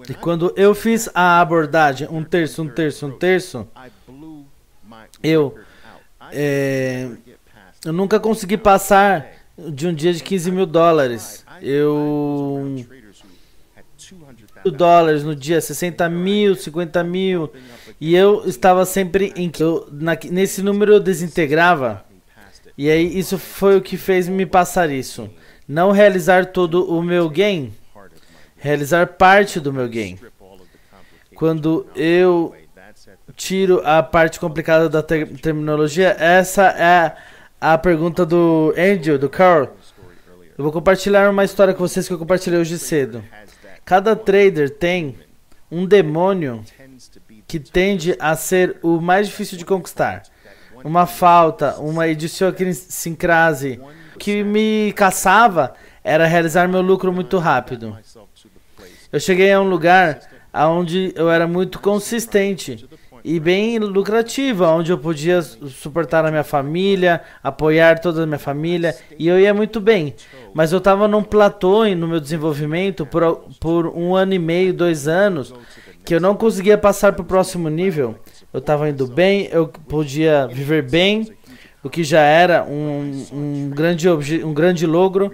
E quando eu fiz a abordagem, um terço, um terço, um terço, eu, eu nunca consegui passar de um dia de 15 mil dólares. Dólares no dia, 60 mil, 50 mil, e eu estava sempre nesse número eu desintegrava, e aí isso foi o que fez me passar isso. Não realizar todo o meu gain, realizar parte do meu gain. Quando eu tiro a parte complicada da terminologia, essa é a pergunta do Angel, do Carl. Eu vou compartilhar uma história com vocês que eu compartilhei hoje cedo. Cada trader tem um demônio que tende a ser o mais difícil de conquistar. Uma falta, uma idiosincrase. O que me caçava era realizar meu lucro muito rápido. Eu cheguei a um lugar onde eu era muito consistente e bem lucrativa, onde eu podia suportar a minha família, apoiar toda a minha família, e eu ia muito bem. Mas eu estava num platô no meu desenvolvimento por 1 ano e meio, 2 anos, que eu não conseguia passar para o próximo nível. Eu estava indo bem, eu podia viver bem, o que já era um grande logro.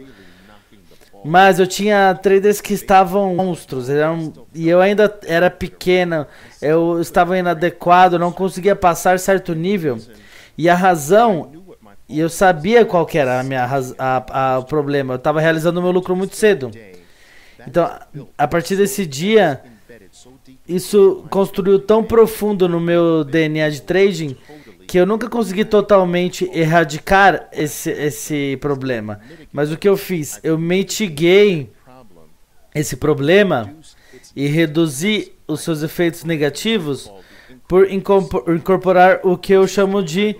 Mas eu tinha traders que estavam monstros, e eu ainda era pequeno, eu estava inadequado, não conseguia passar certo nível. E a razão, e eu sabia qual que era o problema, eu estava realizando o meu lucro muito cedo. Então, a partir desse dia, isso construiu tão profundo no meu DNA de trading, que eu nunca consegui totalmente erradicar esse problema. Mas o que eu fiz? Eu mitiguei esse problema e reduzi os seus efeitos negativos por incorporar o que eu chamo de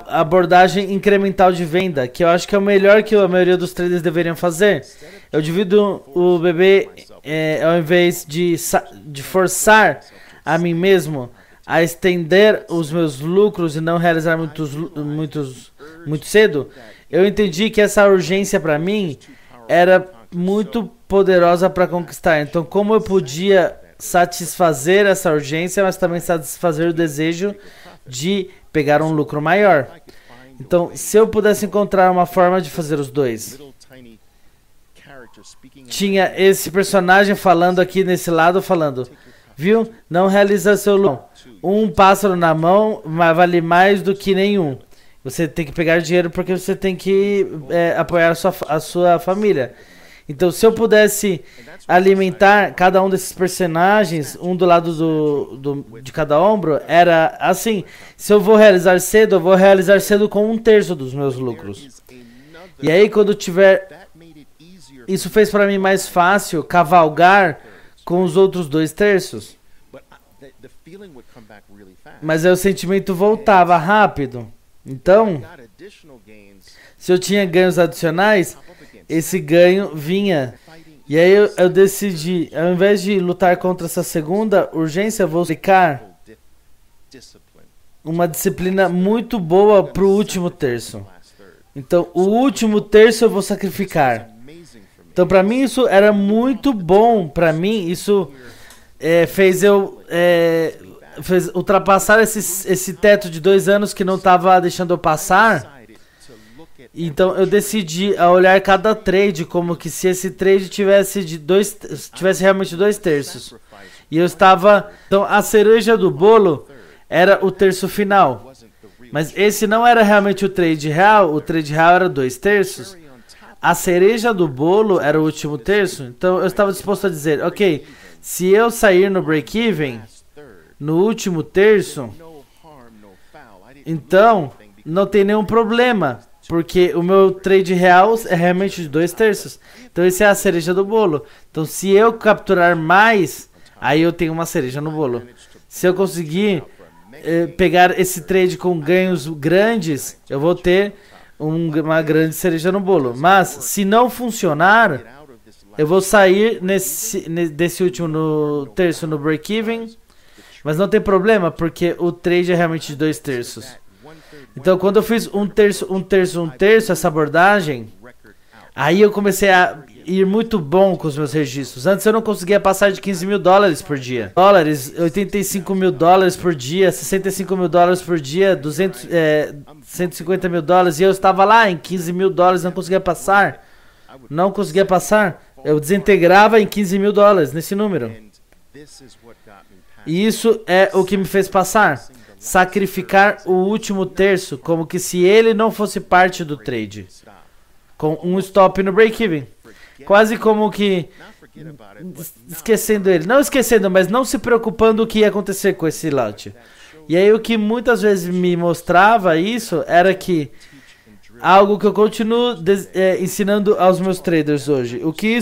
abordagem incremental de venda, que eu acho que é o melhor que a maioria dos traders deveriam fazer. Eu divido o bebê, ao invés de forçar a mim mesmo a estender os meus lucros e não realizar muito cedo, eu entendi que essa urgência para mim era muito poderosa para conquistar. Então, como eu podia satisfazer essa urgência, mas também satisfazer o desejo de pegar um lucro maior. Então, se eu pudesse encontrar uma forma de fazer os dois. Tinha esse personagem falando aqui nesse lado, falando, viu? Não realiza seu lucro. Um pássaro na mão vale mais do que nenhum. Você tem que pegar dinheiro porque você tem que apoiar a sua família. Então, se eu pudesse alimentar cada um desses personagens, um do lado de cada ombro, era assim. Se eu vou realizar cedo, eu vou realizar cedo com 1/3 dos meus lucros. E aí, quando tiver... Isso fez para mim mais fácil cavalgar com os outros 2/3. Mas aí o sentimento voltava rápido. Então, se eu tinha ganhos adicionais, esse ganho vinha. E aí eu decidi, ao invés de lutar contra essa segunda urgência, eu vou aplicar uma disciplina muito boa para o último terço. Então, o último terço eu vou sacrificar. Então, para mim, isso era muito bom. Para mim, isso fez ultrapassar esse teto de 2 anos que não estava deixando eu passar. Então eu decidi a olhar cada trade como que se esse trade tivesse realmente 2/3. E eu estava... Então a cereja do bolo era o terço final. Mas esse não era realmente o trade real era 2/3. A cereja do bolo era o último terço. Então eu estava disposto a dizer, ok, se eu sair no break-even, no último terço, então não tem nenhum problema, porque o meu trade real é realmente de 2/3. Então esse é a cereja do bolo. Então se eu capturar mais, aí eu tenho uma cereja no bolo. Se eu conseguir pegar esse trade com ganhos grandes, eu vou ter uma grande cereja no bolo. Mas se não funcionar, eu vou sair desse último terço no break-even. Mas não tem problema, porque o trade é realmente de 2/3. Então, quando eu fiz 1/3, 1/3, 1/3, essa abordagem, aí eu comecei a ir muito bom com os meus registros. Antes eu não conseguia passar de 15 mil dólares por dia. Dólares, 85 mil dólares por dia, 65 mil dólares por dia, 150 mil dólares. E eu estava lá em 15 mil dólares, não conseguia passar. Não conseguia passar. Eu desintegrava em 15 mil dólares nesse número. E isso é o que me fez passar. Sacrificar o último terço, como que se ele não fosse parte do trade. Com um stop no break-even. Quase como que esquecendo ele. Não esquecendo, mas não se preocupando o que ia acontecer com esse lote. E aí o que muitas vezes me mostrava isso era que algo que eu continuo ensinando aos meus traders hoje. O que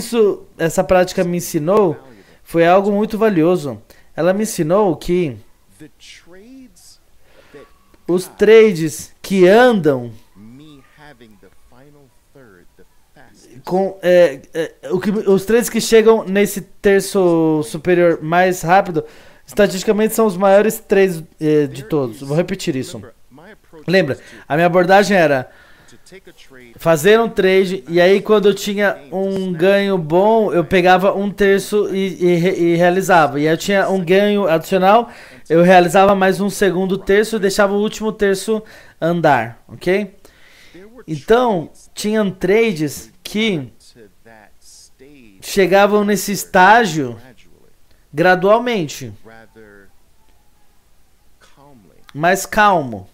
essa prática me ensinou foi algo muito valioso. Ela me ensinou que os trades que andam com os trades que chegam nesse terço superior mais rápido, estatisticamente são os maiores trades de todos. Vou repetir isso. Lembra, a minha abordagem era fazer um trade, e aí quando eu tinha um ganho bom, eu pegava um terço e realizava. E aí eu tinha um ganho adicional, eu realizava mais um segundo terço e deixava o último terço andar, ok? Então, tinham trades que chegavam nesse estágio gradualmente, mais calmo.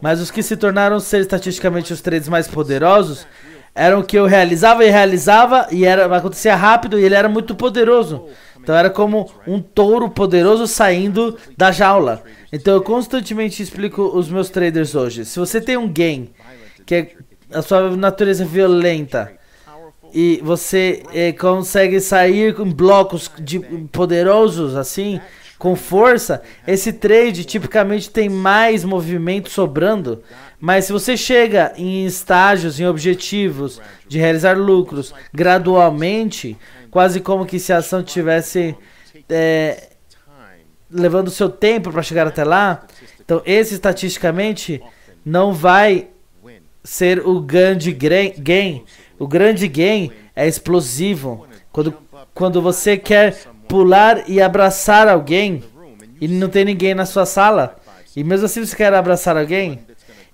Mas os que se tornaram ser estatisticamente os trades mais poderosos eram que eu realizava e acontecia rápido e ele era muito poderoso. Então era como um touro poderoso saindo da jaula. Então eu constantemente explico os meus traders hoje. Se você tem um gain, que é a sua natureza violenta, e você consegue sair com blocos poderosos assim, com força, esse trade tipicamente tem mais movimento sobrando. Mas se você chega em estágios, em objetivos de realizar lucros gradualmente, quase como que se a ação tivesse levando o seu tempo para chegar até lá, então esse estatisticamente não vai ser o grande gain. O grande gain é explosivo. Quando você quer pular e abraçar alguém e não tem ninguém na sua sala, e mesmo assim você quer abraçar alguém,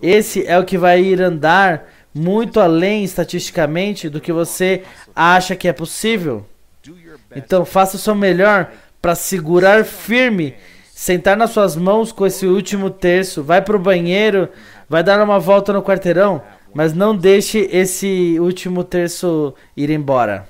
esse é o que vai ir andar muito além estatisticamente do que você acha que é possível. Então faça o seu melhor para segurar firme, sentar nas suas mãos com esse último terço, vai pro banheiro, vai dar uma volta no quarteirão, mas não deixe esse último terço ir embora.